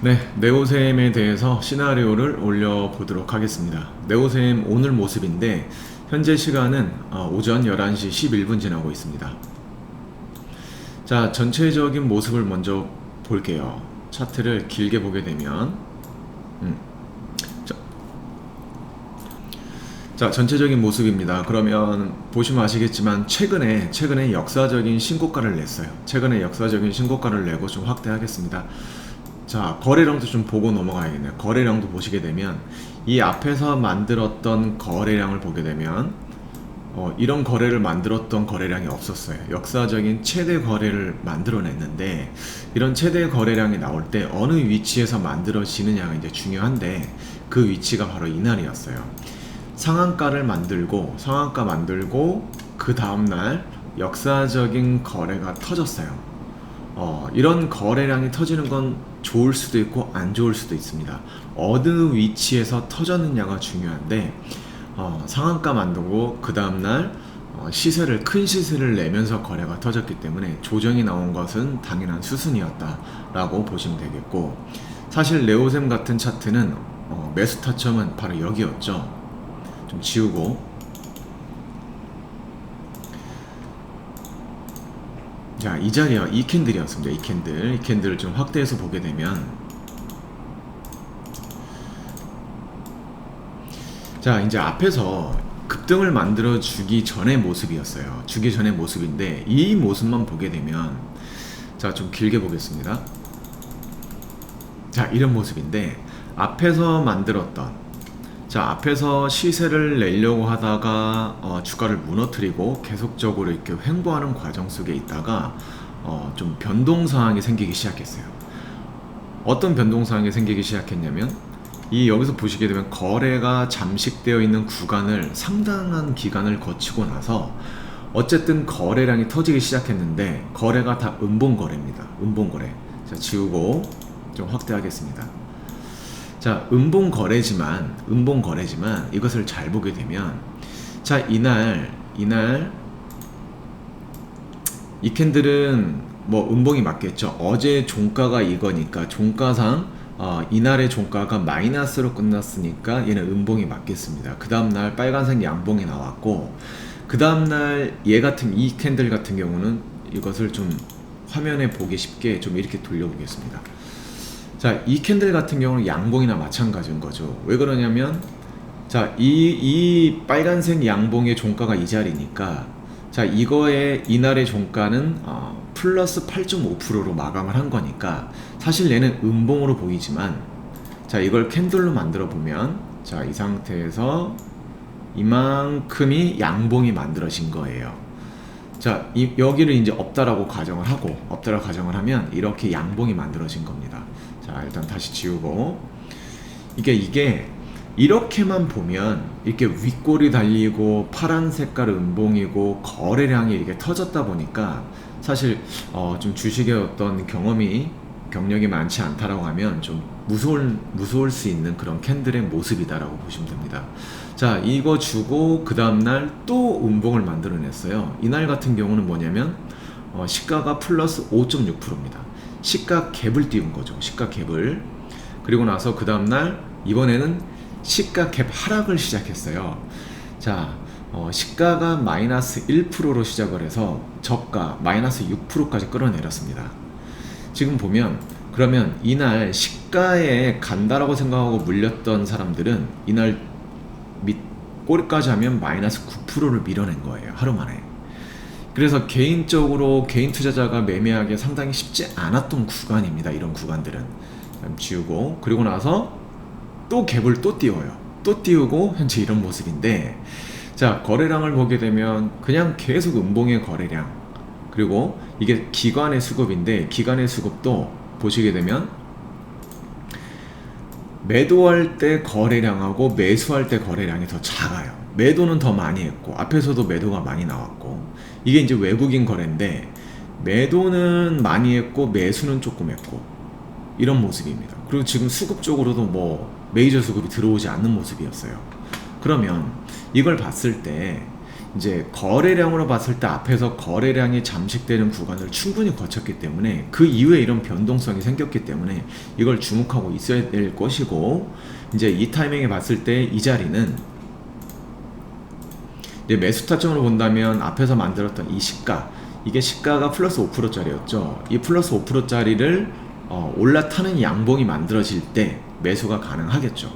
네, 네오셈에 대해서 시나리오를 올려보도록 하겠습니다. 네오셈 오늘 모습인데 현재 시간은 오전 11시 11분 지나고 있습니다. 자, 전체적인 모습을 먼저 볼게요. 차트를 길게 보게 되면 자, 전체적인 모습입니다. 그러면 보시면 아시겠지만 최근에 역사적인 신고가를 냈어요. 최근에 역사적인 신고가를 내고 좀 확대하겠습니다. 자, 거래량도 좀 보고 넘어가야겠네요. 거래량도 보시게 되면 이 앞에서 만들었던 거래량을 보게 되면 이런 거래를 만들었던 거래량이 없었어요. 역사적인 최대 거래를 만들어냈는데 이런 최대 거래량이 나올 때 어느 위치에서 만들어지느냐가 이제 중요한데 그 위치가 바로 이날이었어요. 상한가 만들고 그 다음날 역사적인 거래가 터졌어요. 이런 거래량이 터지는 건 좋을 수도 있고 안 좋을 수도 있습니다. 어느 위치에서 터졌느냐가 중요한데 상한가 만들고 그 다음날 큰 시세를 내면서 거래가 터졌기 때문에 조정이 나온 것은 당연한 수순이었다라고 보시면 되겠고, 사실 네오셈 같은 차트는 매수 타점은 바로 여기였죠. 좀 지우고, 자, 이 자리가 이 캔들이었습니다. 이 캔들을 좀 확대해서 보게 되면, 자, 이제 앞에서 급등을 만들어 주기 전의 모습이었어요. 주기 전의 모습인데 이 모습만 보게 되면, 자, 좀 길게 보겠습니다. 자, 이런 모습인데 앞에서 시세를 내려고 하다가 주가를 무너뜨리고 계속적으로 이렇게 횡보하는 과정 속에 있다가 좀 변동 사항이 생기기 시작했어요. 어떤 변동 사항이 생기기 시작했냐면, 이 여기서 보시게 되면 거래가 잠식되어 있는 구간을 상당한 기간을 거치고 나서 어쨌든 거래량이 터지기 시작했는데 거래가 다 음봉거래입니다. 음봉거래. 자, 지우고 좀 확대하겠습니다. 자, 음봉거래지만 이것을 잘 보게 되면, 자, 이날 이 캔들은 뭐 음봉이 맞겠죠. 어제 종가가 이거니까 종가상 이날의 종가가 마이너스로 끝났으니까 얘는 음봉이 맞겠습니다. 그 다음날 빨간색 양봉이 나왔고, 그 다음날 이 캔들 같은 경우는 이것을 좀 화면에 보기 쉽게 좀 이렇게 돌려보겠습니다. 자, 이 캔들 같은 경우는 양봉이나 마찬가지인 거죠. 왜 그러냐면, 자, 이 빨간색 양봉의 종가가 이 자리니까, 자, 이날의 종가는 플러스 8.5%로 마감을 한 거니까 사실 얘는 음봉으로 보이지만, 자, 이걸 캔들로 만들어 보면, 자, 이 상태에서 이만큼이 양봉이 만들어진 거예요. 자, 여기를 이제 없다라고 가정을 하면 이렇게 양봉이 만들어진 겁니다. 자, 일단 다시 지우고, 이게 이렇게만 보면 이렇게 윗골이 달리고 파란 색깔 음봉이고 거래량이 이렇게 터졌다 보니까 사실 좀 주식의 어떤 경력이 많지 않다라고 하면 좀 무서울 수 있는 그런 캔들의 모습이다라고 보시면 됩니다. 자, 이거 주고 그 다음날 또 음봉을 만들어냈어요. 이날 같은 경우는 뭐냐면 시가가 플러스 5.6%입니다. 시가 갭을 띄운 거죠. 시가 갭을. 그리고 나서 그 다음날 이번에는 시가 갭 하락을 시작했어요. 자, 시가가 마이너스 1%로 시작을 해서 저가 마이너스 6%까지 끌어내렸습니다. 지금 보면, 그러면 이날 시가에 간다라고 생각하고 물렸던 사람들은 이날 꼬리까지 하면 마이너스 9%를 밀어낸 거예요. 하루 만에. 그래서 개인 투자자가 매매하기 상당히 쉽지 않았던 구간입니다. 이런 구간들은. 지우고, 그리고 나서 또 갭을 또 띄워요. 또 띄우고 현재 이런 모습인데, 자, 거래량을 보게 되면 그냥 계속 음봉의 거래량, 그리고 이게 기관의 수급인데 기관의 수급도 보시게 되면 매도할 때 거래량하고 매수할 때 거래량이 더 작아요. 매도는 더 많이 했고 앞에서도 매도가 많이 나왔고, 이게 이제 외국인 거래인데 매도는 많이 했고 매수는 조금 했고 이런 모습입니다. 그리고 지금 수급 쪽으로도 뭐 메이저 수급이 들어오지 않는 모습이었어요. 그러면 이걸 봤을 때 이제 거래량으로 봤을 때 앞에서 거래량이 잠식되는 구간을 충분히 거쳤기 때문에 그 이후에 이런 변동성이 생겼기 때문에 이걸 주목하고 있어야 될 것이고, 이제 이 타이밍에 봤을 때 이 자리는 이제 매수 타점으로 본다면 앞에서 만들었던 이 시가, 이게 시가가 플러스 5%짜리였죠. 이 플러스 5%짜리를 올라타는 양봉이 만들어질 때 매수가 가능하겠죠.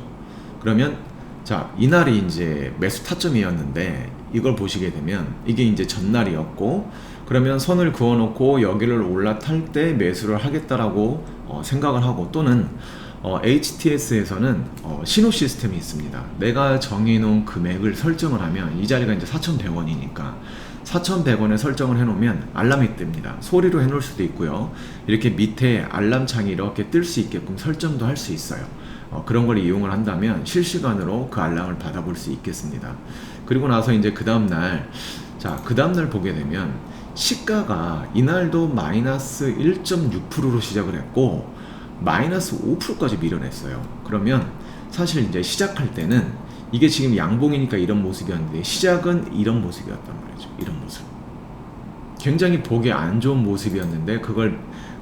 그러면 자, 이날이 이제 매수 타점이었는데 이걸 보시게 되면 이게 이제 전날이었고, 그러면 선을 그어놓고 여기를 올라탈 때 매수를 하겠다라고 생각을 하고, 또는 HTS에서는 신호 시스템이 있습니다. 내가 정해놓은 금액을 설정을 하면 이 자리가 이제 4,100원이니까 4,100원에 설정을 해놓으면 알람이 뜹니다. 소리로 해놓을 수도 있고요. 이렇게 밑에 알람창이 이렇게 뜰 수 있게끔 설정도 할 수 있어요. 그런 걸 이용을 한다면 실시간으로 그 알람을 받아볼 수 있겠습니다. 그리고 나서 이제 그 다음날, 자, 그 다음날 보게 되면 시가가 이날도 마이너스 1.6%로 시작을 했고 마이너스 5%까지 밀어냈어요. 그러면 사실 이제 시작할 때는 이게 지금 양봉이니까 이런 모습이었는데 시작은 이런 모습이었단 말이죠. 이런 모습. 굉장히 보기 안 좋은 모습이었는데 그걸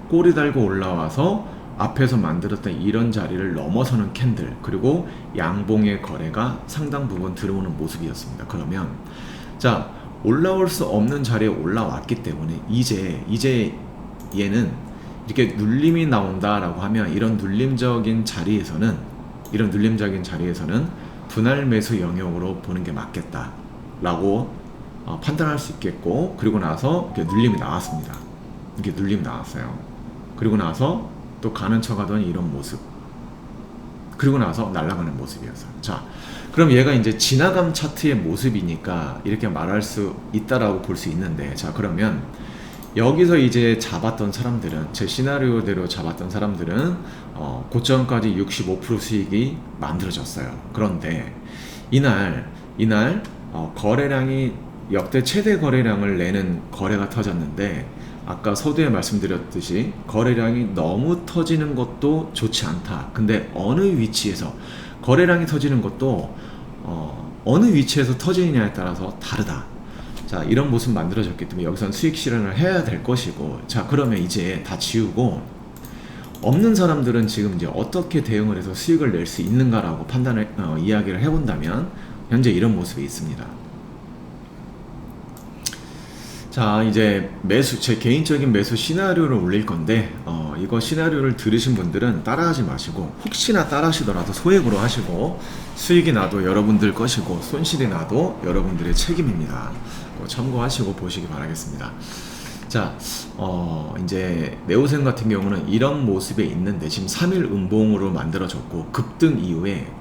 꼬리 달고 올라와서 앞에서 만들었던 이런 자리를 넘어서는 캔들, 그리고 양봉의 거래가 상당 부분 들어오는 모습이었습니다. 그러면 자, 올라올 수 없는 자리에 올라왔기 때문에 이제 얘는 이렇게 눌림이 나온다라고 하면 이런 눌림적인 자리에서는 분할 매수 영역으로 보는 게 맞겠다라고 판단할 수 있겠고, 그리고 나서 이렇게 눌림이 나왔습니다. 이렇게 눌림이 나왔어요. 그리고 나서 또 가는 척하던 이런 모습, 그리고 나서 날아가는 모습이었어요. 자, 그럼 얘가 이제 지나감 차트의 모습이니까 이렇게 말할 수 있다라고 볼 수 있는데, 자, 그러면 여기서 이제 잡았던 사람들은, 제 시나리오대로 잡았던 사람들은 고점까지 65% 수익이 만들어졌어요. 그런데 이날 거래량이 역대 최대 거래량을 내는 거래가 터졌는데, 아까 서두에 말씀드렸듯이 거래량이 너무 터지는 것도 좋지 않다. 근데 어느 위치에서 거래량이 터지는 것도 어느 위치에서 터지느냐에 따라서 다르다. 자, 이런 모습 만들어졌기 때문에 여기선 수익 실현을 해야 될 것이고, 자, 그러면 이제 다 지우고 없는 사람들은 지금 이제 어떻게 대응을 해서 수익을 낼 수 있는가라고 이야기를 해본다면 현재 이런 모습이 있습니다. 자, 이제 제 개인적인 매수 시나리오를 올릴 건데, 이거 시나리오를 들으신 분들은 따라하지 마시고, 혹시나 따라하시더라도 소액으로 하시고, 수익이 나도 여러분들 것이고 손실이 나도 여러분들의 책임입니다. 참고하시고 보시기 바라겠습니다. 자, 이제 네오셈 같은 경우는 이런 모습에 있는데 지금 3일 음봉으로 만들어졌고, 급등 이후에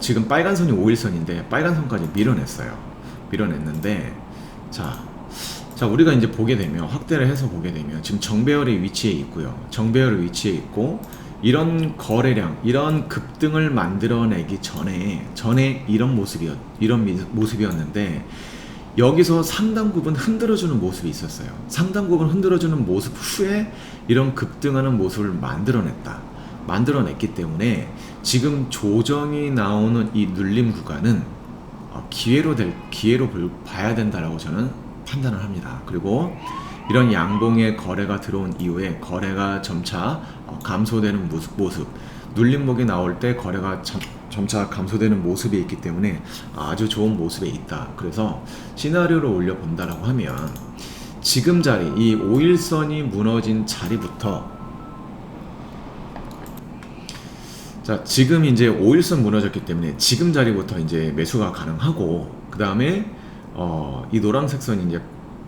지금 빨간 선이 5일선인데 빨간 선까지 밀어냈는데, 자, 우리가 이제 보게 되면, 확대를 해서 보게 되면 지금 정배열의 위치에 있고요. 정배열의 위치에 있고, 이런 거래량, 이런 급등을 만들어내기 전에 이런 모습이었는데 여기서 상당 부분 흔들어주는 모습이 있었어요. 상당 부분 흔들어주는 모습 후에 이런 급등하는 모습을 만들어냈기 때문에 지금 조정이 나오는 이 눌림 구간은 기회로 봐야 된다라고 저는 판단을 합니다. 그리고 이런 양봉의 거래가 들어온 이후에 거래가 점차 감소되는 모습, 눌림목이 나올 때 거래가 점차 감소되는 모습이 있기 때문에 아주 좋은 모습에 있다. 그래서 시나리오를 올려본다라고 하면 지금 자리, 이 5일선이 무너진 자리부터, 자, 지금 이제 5일선 무너졌기 때문에 지금 자리부터 이제 매수가 가능하고, 그 다음에 이 노란색 선이 이제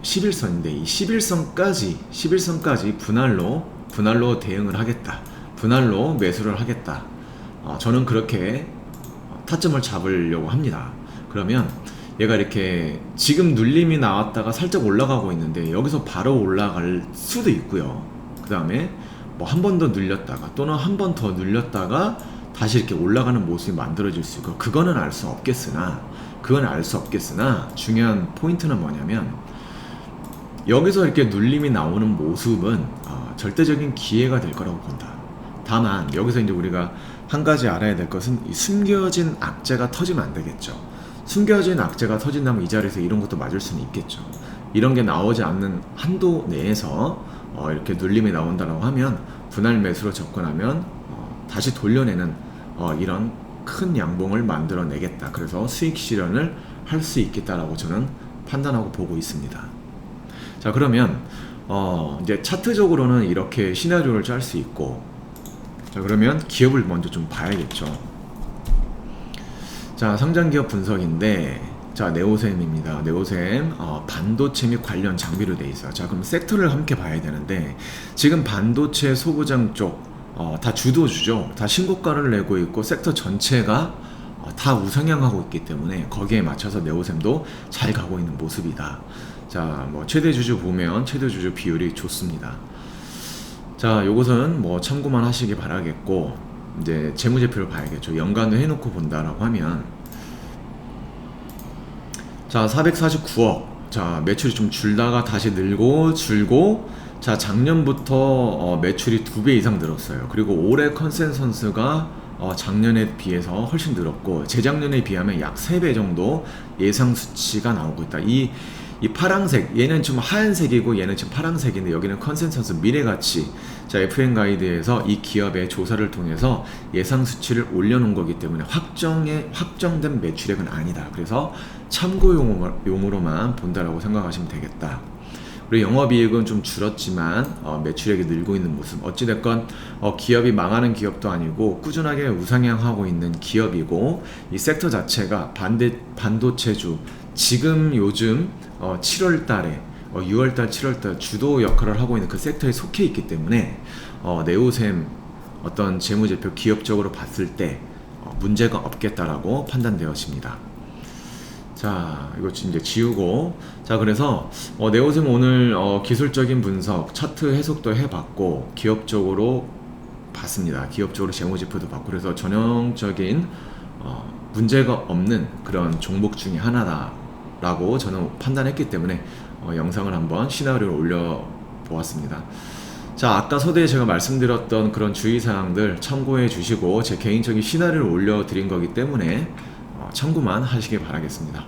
11선인데 이 11선까지 분할로 대응을 하겠다. 분할로 매수를 하겠다. 저는 그렇게 타점을 잡으려고 합니다. 그러면 얘가 이렇게 지금 눌림이 나왔다가 살짝 올라가고 있는데 여기서 바로 올라갈 수도 있고요. 그 다음에 뭐 한 번 더 눌렸다가 또는 한 번 더 눌렸다가 다시 이렇게 올라가는 모습이 만들어질 수 있고, 그건 알 수 없겠으나 중요한 포인트는 뭐냐면, 여기서 이렇게 눌림이 나오는 모습은 절대적인 기회가 될 거라고 본다. 다만 여기서 이제 우리가 한 가지 알아야 될 것은 이 숨겨진 악재가 터지면 안 되겠죠. 숨겨진 악재가 터진다면 이 자리에서 이런 것도 맞을 수는 있겠죠. 이런 게 나오지 않는 한도 내에서 이렇게 눌림이 나온다고 하면 분할 매수로 접근하면 다시 돌려내는 이런 큰 양봉을 만들어내겠다. 그래서 수익 실현을 할 수 있겠다라고 저는 판단하고 보고 있습니다. 자, 그러면 이제 차트적으로는 이렇게 시나리오를 짤 수 있고, 자, 그러면 기업을 먼저 좀 봐야겠죠. 자, 성장기업 분석인데, 자, 네오셈입니다. 네오셈 반도체 및 관련 장비로 돼 있어요. 자, 그럼 섹터를 함께 봐야 되는데, 지금 반도체 소부장 쪽 다 주도주죠. 다 신고가를 내고 있고 섹터 전체가 다 우상향하고 있기 때문에 거기에 맞춰서 네오셈도 잘 가고 있는 모습이다. 자, 뭐 최대 주주 보면 최대 주주 비율이 좋습니다. 자, 요것은 뭐 참고만 하시기 바라겠고, 이제 재무제표를 봐야겠죠. 연간도 해놓고 본다라고 하면, 자, 449억. 자, 매출이 좀 줄다가 다시 늘고 줄고, 자, 작년부터 매출이 2배 이상 늘었어요. 그리고 올해 컨센서스가 작년에 비해서 훨씬 늘었고, 재작년에 비하면 약 3배 정도 예상 수치가 나오고 있다. 이 파랑색, 얘는 좀 하얀색이고 얘는 지금 파랑색인데, 여기는 컨센서스 미래가치, 자, FM 가이드에서 이 기업의 조사를 통해서 예상 수치를 올려놓은 거기 때문에 확정된 매출액은 아니다. 그래서 참고용으로만 본다라고 생각하시면 되겠다. 그리고 영업이익은 좀 줄었지만 매출액이 늘고 있는 모습. 어찌됐건 기업이 망하는 기업도 아니고 꾸준하게 우상향하고 있는 기업이고, 이 섹터 자체가 반도체주, 지금 요즘 7월달에 6월달 7월달 주도 역할을 하고 있는 그 섹터에 속해 있기 때문에 네오셈 어떤 재무제표 기업적으로 봤을 때 문제가 없겠다라고 판단되었습니다. 자, 이거 이제 지우고, 자, 그래서 네오셈 오늘 기술적인 분석, 차트 해석도 해봤고, 기업적으로 봤습니다. 기업적으로 재무제표도 봤고, 그래서 전형적인 문제가 없는 그런 종목 중에 하나다라고 저는 판단했기 때문에 영상을 한번 시나리오를 올려보았습니다. 자, 아까 서두에 제가 말씀드렸던 그런 주의사항들 참고해 주시고, 제 개인적인 시나리오를 올려드린 거기 때문에 참고만 하시길 바라겠습니다.